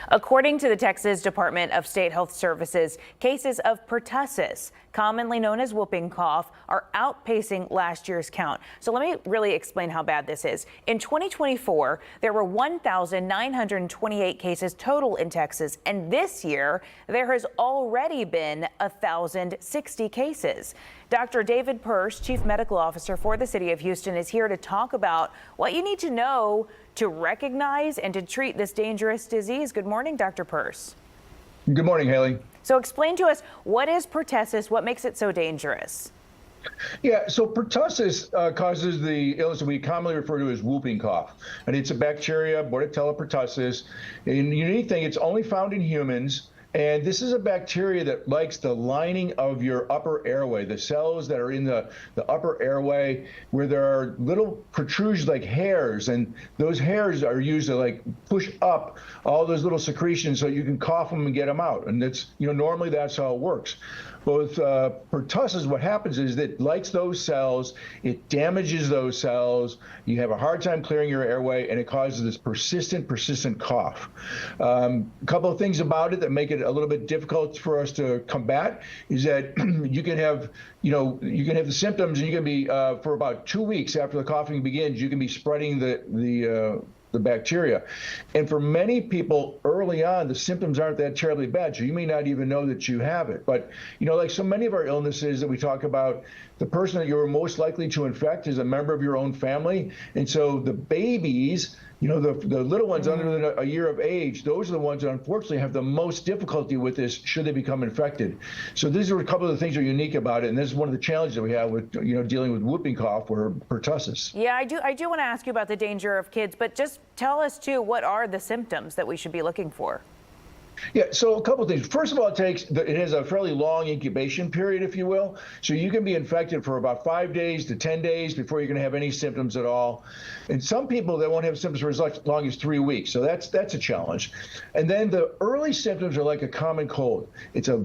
According to the Texas Department of State Health Services, cases of pertussis, commonly known as whooping cough, are outpacing last year's count. So let me really explain how bad this is. In 2024, there were 1,928 cases total in Texas, and this year there has already been 1,060 cases. Dr. David Persse, Chief Medical Officer for the City of Houston, is here to talk about what you need to know to recognize and to treat this dangerous disease. Good morning, Dr. Persse. Good morning, Haley. So explain to us, what is pertussis? What makes it so dangerous? Yeah, so pertussis causes the illness that we commonly refer to as whooping cough. And it's a bacteria, Bordetella pertussis. And the unique thing, it's only found in humans. And this is a bacteria that likes the lining of your upper airway, the cells that are in the upper airway, where there are little protrusions like hairs, and those hairs are used to like push up all those little secretions so you can cough them and get them out. And that's, normally that's how it works. With pertussis, what happens is that it likes those cells, it damages those cells, you have a hard time clearing your airway, and it causes this persistent cough. A couple of things about it that make it a little bit difficult for us to combat is that you can have, you can have the symptoms, and you can be, for about 2 weeks after the coughing begins, you can be spreading the bacteria. And for many people early on, the symptoms aren't that terribly bad, so you may not even know that you have it. But, like so many of our illnesses that we talk about, the person that you're most likely to infect is a member of your own family. And so the babies, the little ones under a year of age, those are the ones that unfortunately have the most difficulty with this should they become infected. So these are a couple of the things that are unique about it, and this is one of the challenges that we have with dealing with whooping cough or pertussis. Yeah, I do want to ask you about the danger of kids, but just tell us too, what are the symptoms that we should be looking for? Yeah, so a couple of things. First of all, it has a fairly long incubation period, if you will. So you can be infected for about 5 days to 10 days before you're going to have any symptoms at all. And some people, they won't have symptoms for as long as 3 weeks. So that's a challenge. And then the early symptoms are like a common cold. It's a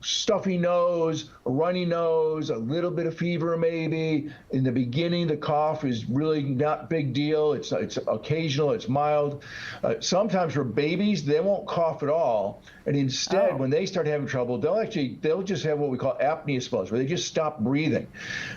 stuffy nose, a runny nose, a little bit of fever maybe. In the beginning, the cough is really not big deal. It's occasional, it's mild. Sometimes for babies, they won't cough at all, and instead when they start having trouble, they'll just have what we call apnea spells, where they just stop breathing,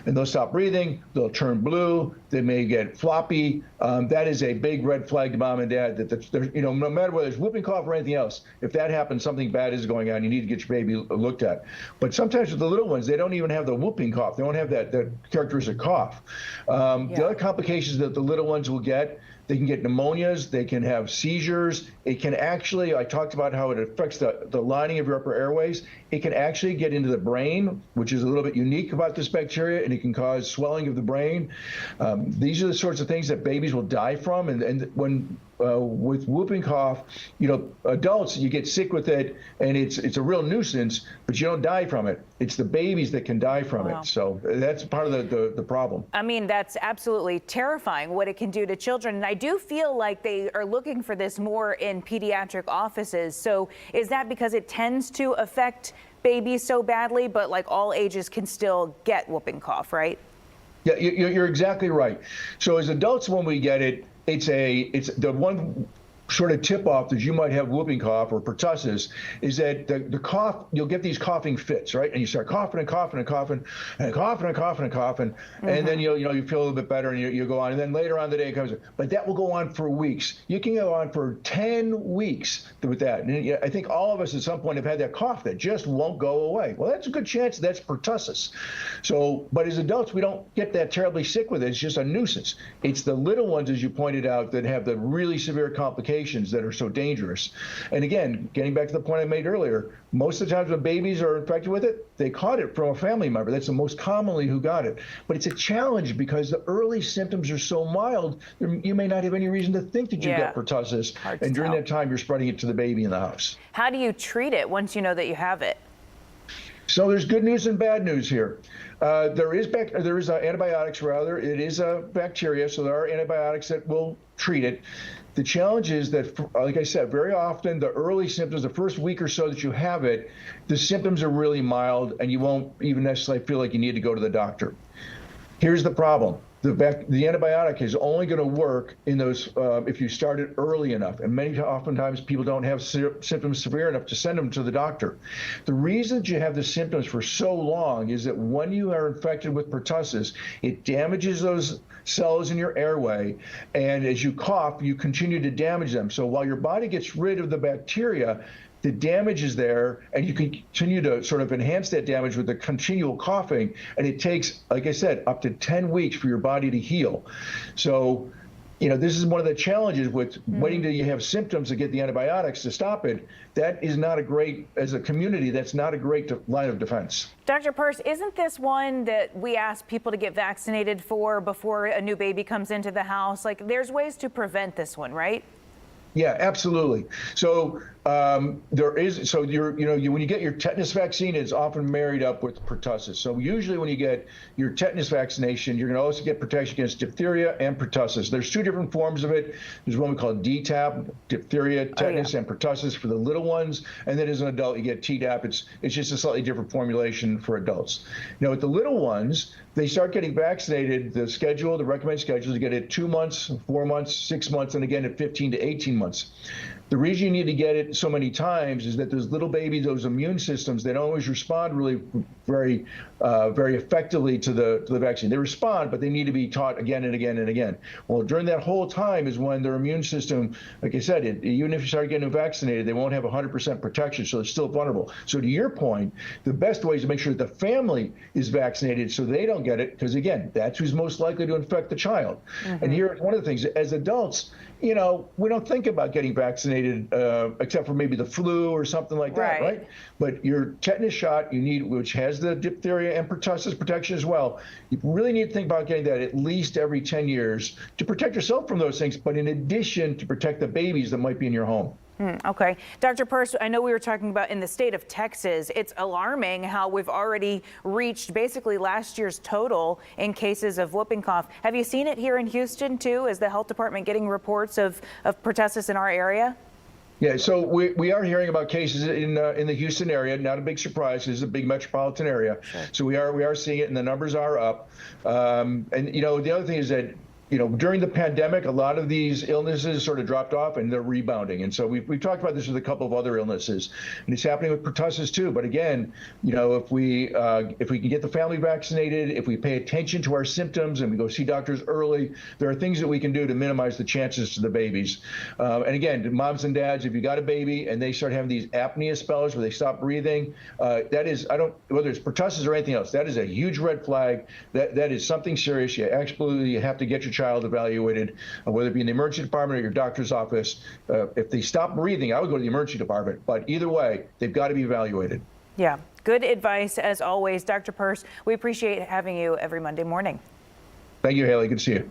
and they'll stop breathing, they'll turn blue, they may get floppy. That is a big red flag to mom and dad that no matter whether it's whooping cough or anything else, if that happens, something bad is going on. You need to get your baby looked at. But sometimes with the little ones, they don't even have the whooping cough, they don't have that characteristic cough. The other complications that the little ones will get, they can get pneumonias, they can have seizures. It can actually, I talked about how it affects the lining of your upper airways. It can actually get into the brain, which is a little bit unique about this bacteria, and it can cause swelling of the brain. These are the sorts of things that babies will die from. And when with whooping cough, adults, you get sick with it, and it's a real nuisance, but you don't die from it. It's the babies that can die from it. So that's part of the problem. I mean, that's absolutely terrifying what it can do to children. And I do feel like they are looking for this more in pediatric offices. So is that because it tends to affect babies so badly, but like all ages can still get whooping cough, right? Yeah, you're exactly right. So as adults, when we get it, it's the one sort of tip-off that you might have whooping cough or pertussis is that the cough, you'll get these coughing fits, right? And you start coughing and coughing and coughing and coughing and coughing and coughing, and then you feel a little bit better, and you go on, and then later on the day it comes. But that will go on for weeks. You can go on for 10 weeks with that. And I think all of us at some point have had that cough that just won't go away. Well, that's a good chance that's pertussis. So, but as adults, we don't get that terribly sick with it. It's just a nuisance. It's the little ones, as you pointed out, that have the really severe complications that are so dangerous. And again, getting back to the point I made earlier, most of the times when babies are infected with it, they caught it from a family member. That's the most commonly who got it. But it's a challenge because the early symptoms are so mild, you may not have any reason to think that you got pertussis. And during that time, you're spreading it to the baby in the house. How do you treat it once you know that you have it? So there's good news and bad news here. There is antibiotics, rather. It is a bacteria, so there are antibiotics that will treat it. The challenge is that, like I said, very often the early symptoms, the first week or so that you have it, the symptoms are really mild, and you won't even necessarily feel like you need to go to the doctor. Here's the problem. the antibiotic is only going to work in those if you start it early enough. And oftentimes people don't have symptoms severe enough to send them to the doctor. The reason that you have the symptoms for so long is that when you are infected with pertussis, it damages those cells in your airway, and as you cough, you continue to damage them. So while your body gets rid of the bacteria, the damage is there, and you can continue to sort of enhance that damage with the continual coughing. And it takes, like I said, up to 10 weeks for your body to heal. So, this is one of the challenges with waiting till you have symptoms to get the antibiotics to stop it. That is not a great, as a community, that's not a great line of defense. Dr. Persse, isn't this one that we ask people to get vaccinated for before a new baby comes into the house? Like, there's ways to prevent this one, right? Yeah, absolutely. So there is. So when you get your tetanus vaccine, it's often married up with pertussis. So usually when you get your tetanus vaccination, you're going to also get protection against diphtheria and pertussis. There's two different forms of it. There's one we call DTaP, diphtheria, tetanus, and pertussis for the little ones. And then as an adult, you get Tdap. It's just a slightly different formulation for adults. Now with the little ones, they start getting vaccinated. The recommended schedule is to get it 2 months, 4 months, 6 months, and again at 15 to 18 months. The reason you need to get it so many times is that those little babies, those immune systems, they don't always respond really very effectively to the vaccine. They respond, but they need to be taught again and again and again. Well, during that whole time is when their immune system, like I said, even if you start getting vaccinated, they won't have 100% protection, so they're still vulnerable. So to your point, the best way is to make sure that the family is vaccinated so they don't get it, because again, that's who's most likely to infect the child. And here's one of the things: as adults, we don't think about getting vaccinated except for maybe the flu or something like that, right? But your tetanus shot, which has the diphtheria and pertussis protection as well, you really need to think about getting that at least every 10 years to protect yourself from those things, but in addition to protect the babies that might be in your home. Okay. Dr. Persse, I know we were talking about in the state of Texas, it's alarming how we've already reached basically last year's total in cases of whooping cough. Have you seen it here in Houston, too? Is the health department getting reports of pertussis in our area? Yeah, so we are hearing about cases in the Houston area. Not a big surprise. This is a big metropolitan area. Sure. So we are seeing it, and the numbers are up. And, the other thing is that during the pandemic, a lot of these illnesses sort of dropped off and they're rebounding. And so we've talked about this with a couple of other illnesses, and it's happening with pertussis too. But again, if we can get the family vaccinated, if we pay attention to our symptoms and we go see doctors early, there are things that we can do to minimize the chances to the babies. And again, moms and dads, if you got a baby and they start having these apnea spells where they stop breathing, that is, whether it's pertussis or anything else, that is a huge red flag. That is something serious. You absolutely have to get your child evaluated, whether it be in the emergency department or your doctor's office. If they stop breathing, I would go to the emergency department. But either way, they've got to be evaluated. Yeah, good advice as always. Dr. Persse, we appreciate having you every Monday morning. Thank you, Haley. Good to see you.